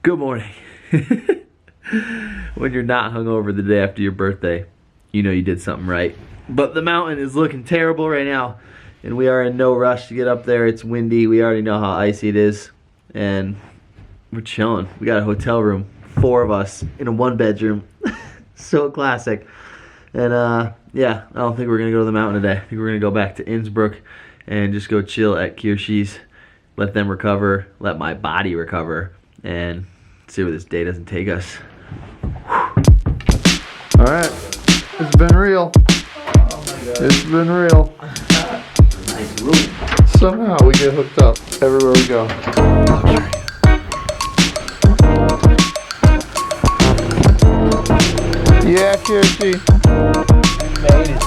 Good morning. When you're not hungover the day after your birthday, you know you did something right. But the mountain is looking terrible right now, and we are in no rush to get up there. It's windy. We already know how icy it is, and we're chilling. We got a hotel room, 4 of us in a 1-bedroom. So classic. And yeah, I don't think we're gonna go to the mountain today. I think we're gonna go back to Innsbruck and just go chill at Kirsch's, let them recover, let my body recover, and see where this day doesn't take us. All right, it's been real. Oh my God. It's been real. Nice room. Somehow we get hooked up everywhere we go. Yeah, Kirsty. We made it.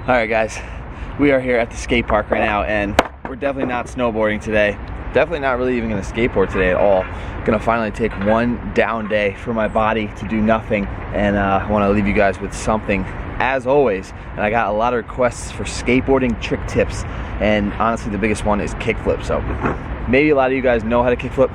Alright guys, we are here at the skate park right now, and we're definitely not snowboarding today. Definitely not really even going to skateboard today at all. Gonna finally take one down day for my body to do nothing, and I want to leave you guys with something as always. And I got a lot of requests for skateboarding trick tips, and honestly the biggest one is kickflip. So maybe a lot of you guys know how to kickflip.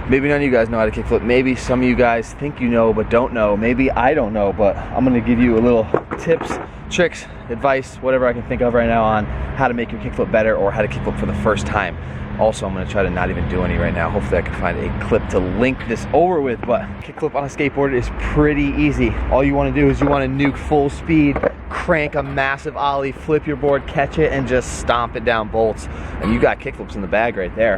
Maybe none of you guys know how to kickflip. Maybe some of you guys think you know but don't know. Maybe I don't know, but I'm gonna give you a little tips, tricks, advice, whatever I can think of right now on how to make your kickflip better or how to kickflip for the first time. Also, I'm gonna try to not even do any right now. Hopefully I can find a clip to link this over with, but kickflip on a skateboard is pretty easy. All you wanna do is you wanna nuke full speed, crank a massive ollie, flip your board, catch it, and just stomp it down bolts. And you got kickflips in the bag right there.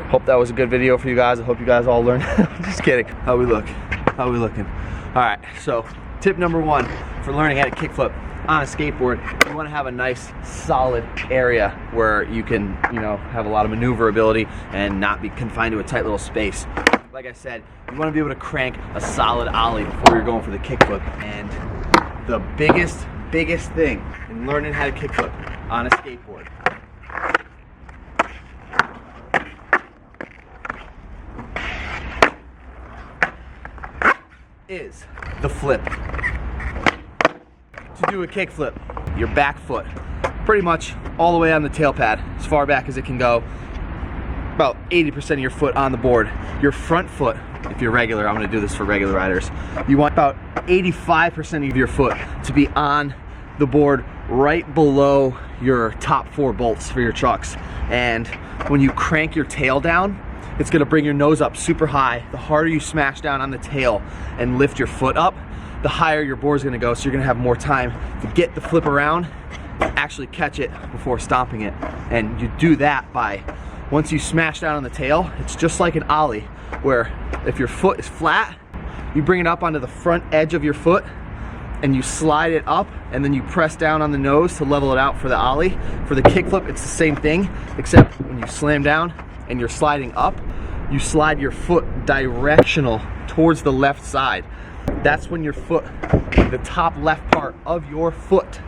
Hope that was a good video for you guys. I hope you guys all learned. Just kidding. How we look? How we looking? All right, so tip number 1 for learning how to kickflip on a skateboard, you want to have a nice solid area where you can, you know, have a lot of maneuverability and not be confined to a tight little space. Like I said, you want to be able to crank a solid ollie before you're going for the kickflip. And the biggest thing in learning how to kickflip on a skateboard is the flip. To do a kickflip, your back foot, pretty much all the way on the tail pad, as far back as it can go, about 80% of your foot on the board. Your front foot, if you're regular, I'm gonna do this for regular riders, you want about 85% of your foot to be on the board right below your top 4 bolts for your trucks. And when you crank your tail down, it's gonna bring your nose up super high. The harder you smash down on the tail and lift your foot up, the higher your board's gonna go, so you're gonna have more time to get the flip around, actually catch it before stomping it. And you do that by, once you smash down on the tail, it's just like an ollie, where if your foot is flat, you bring it up onto the front edge of your foot and you slide it up, and then you press down on the nose to level it out for the ollie. For the kickflip, it's the same thing, except when you slam down and you're sliding up, you slide your foot directional towards the left side. That's when your foot, the top left part of your foot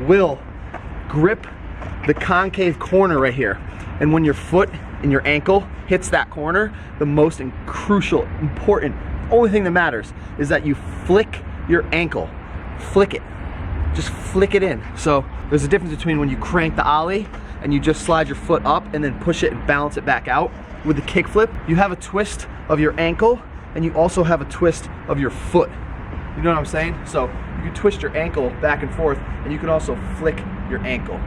will grip the concave corner right here. And when your foot and your ankle hits that corner, the most crucial, important, only thing that matters is that you flick your ankle. Flick it. Just flick it in. So there's a difference between when you crank the ollie and you just slide your foot up and then push it and balance it back out. With the kickflip, you have a twist of your ankle and you also have a twist of your foot. You know what I'm saying? So you can twist your ankle back and forth, and you can also flick your ankle.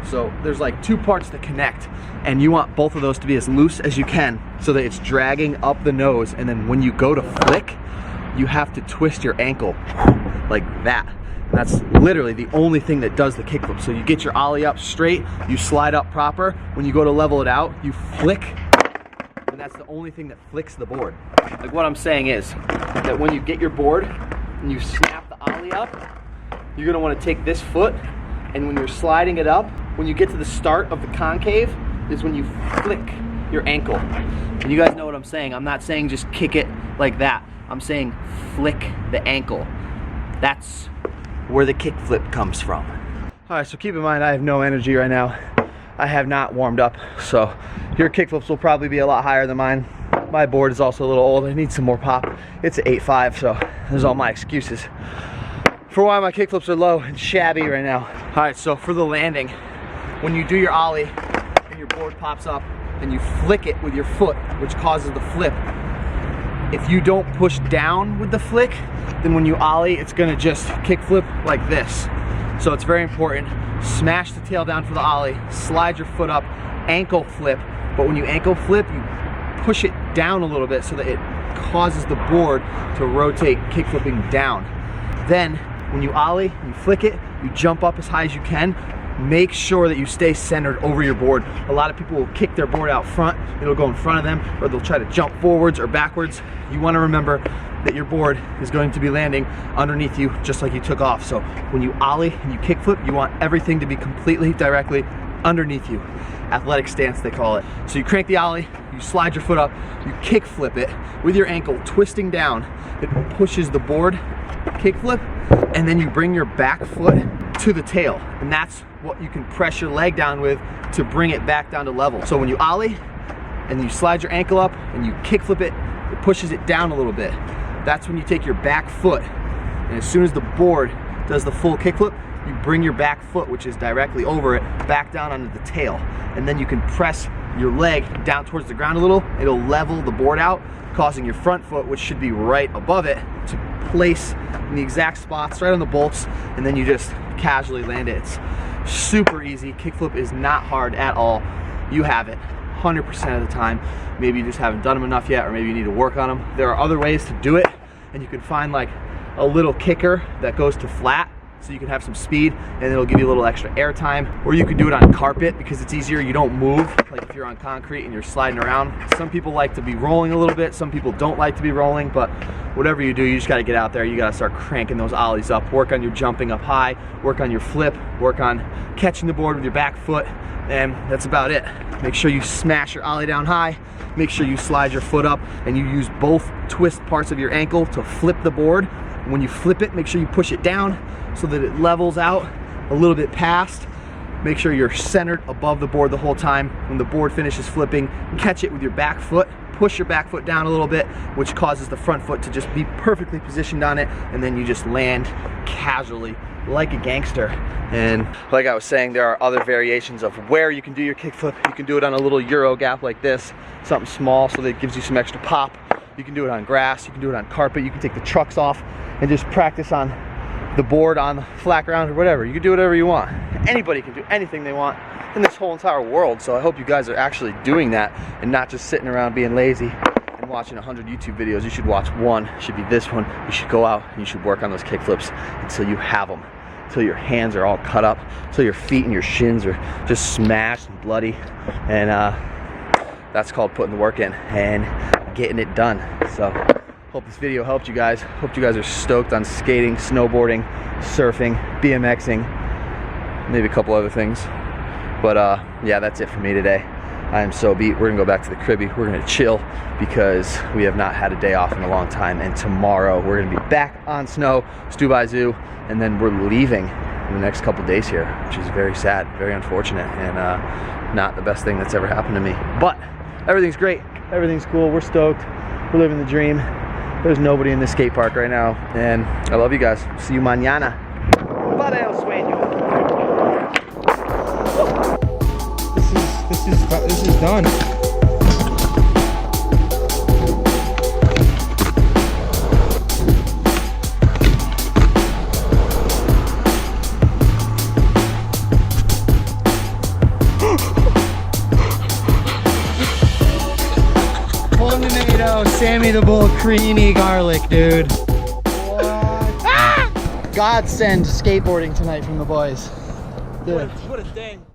So there's like 2 parts that connect, and you want both of those to be as loose as you can so that it's dragging up the nose, and then when you go to flick, you have to twist your ankle like that. And that's literally the only thing that does the kickflip. So you get your ollie up straight, you slide up proper. When you go to level it out, you flick, and That's the only thing that flicks the board. Like what I'm saying is that when you get your board and you snap the ollie up, you're gonna wanna take this foot, and when you're sliding it up, when you get to the start of the concave, is when you flick your ankle. And you guys know what I'm saying. I'm not saying just kick it like that. I'm saying flick the ankle. That's where the kickflip comes from. All right, so keep in mind I have no energy right now. I have not warmed up, so your kickflips will probably be a lot higher than mine. My board is also a little old. I need some more pop. It's an 8.5, so there's all my excuses for why my kickflips are low and shabby right now. All right, so for the landing, when you do your ollie and your board pops up and you flick it with your foot, which causes the flip, if you don't push down with the flick, then when you ollie, it's gonna just kickflip like this. So it's very important. Smash the tail down for the ollie, slide your foot up, ankle flip, but when you ankle flip, you push it down a little bit so that it causes the board to rotate, kickflipping down. Then, when you ollie, you flick it, you jump up as high as you can. Make sure that you stay centered over your board. A lot of people will kick their board out front, it'll go in front of them, or they'll try to jump forwards or backwards. You wanna remember that your board is going to be landing underneath you just like you took off. So when you ollie and you kickflip, you want everything to be completely directly underneath you. Athletic stance, they call it. So you crank the ollie, you slide your foot up, you kickflip it with your ankle twisting down. It pushes the board, kickflip, and then you bring your back foot to the tail. And that's what you can press your leg down with to bring it back down to level. So when you ollie and you slide your ankle up and you kickflip it, it pushes it down a little bit. That's when you take your back foot, and as soon as the board does the full kickflip, you bring your back foot, which is directly over it, back down onto the tail. And then you can press your leg down towards the ground a little. It'll level the board out, causing your front foot, which should be right above it, to place in the exact spots, right on the bolts, and then you just casually land it. It's super easy. Kickflip is not hard at all. You have it 100% of the time. Maybe you just haven't done them enough yet, or maybe you need to work on them. There are other ways to do it, and you can find like a little kicker that goes to flat, so you can have some speed and it'll give you a little extra air time. Or you can do it on carpet because it's easier, you don't move, like if you're on concrete and you're sliding around. Some people like to be rolling a little bit, some people don't like to be rolling, but whatever you do, you just gotta get out there, you gotta start cranking those ollies up, work on your jumping up high, work on your flip, work on catching the board with your back foot, and that's about it. Make sure you smash your ollie down high, make sure you slide your foot up, and you use both twist parts of your ankle to flip the board. When you flip it, make sure you push it down so that it levels out a little bit past. Make sure you're centered above the board the whole time. When the board finishes flipping, catch it with your back foot, push your back foot down a little bit, which causes the front foot to just be perfectly positioned on it, and then you just land casually like a gangster. And like I was saying, there are other variations of where you can do your kickflip. You can do it on a little Euro gap like this, something small so that it gives you some extra pop. You can do it on grass, you can do it on carpet, you can take the trucks off and just practice on the board, on the flat ground, or whatever. You can do whatever you want. Anybody can do anything they want in this whole entire world, so I hope you guys are actually doing that and not just sitting around being lazy and watching 100 YouTube videos. You should watch one, it should be this one. You should go out and you should work on those kickflips until you have them, until your hands are all cut up, until your feet and your shins are just smashed and bloody, and that's called putting the work in and getting it done. So hope this video helped you guys. Hope you guys are stoked on skating, snowboarding, surfing, BMXing, maybe a couple other things. But yeah, that's it for me today. I am so beat. We're gonna go back to the cribby. We're gonna chill because we have not had a day off in a long time. And tomorrow we're gonna be back on snow, Stubai Zoo, and then we're leaving in the next couple days here, which is very sad, very unfortunate, and not the best thing that's ever happened to me. But everything's great. Everything's cool. We're stoked. We're living the dream. There's nobody in the skate park right now, and I love you guys. See you mañana. Para el sueño. This is done. Tomato, Sammy the Bull, creamy garlic, dude. What? Ah! Godsend skateboarding tonight from the boys. Dude. What a day.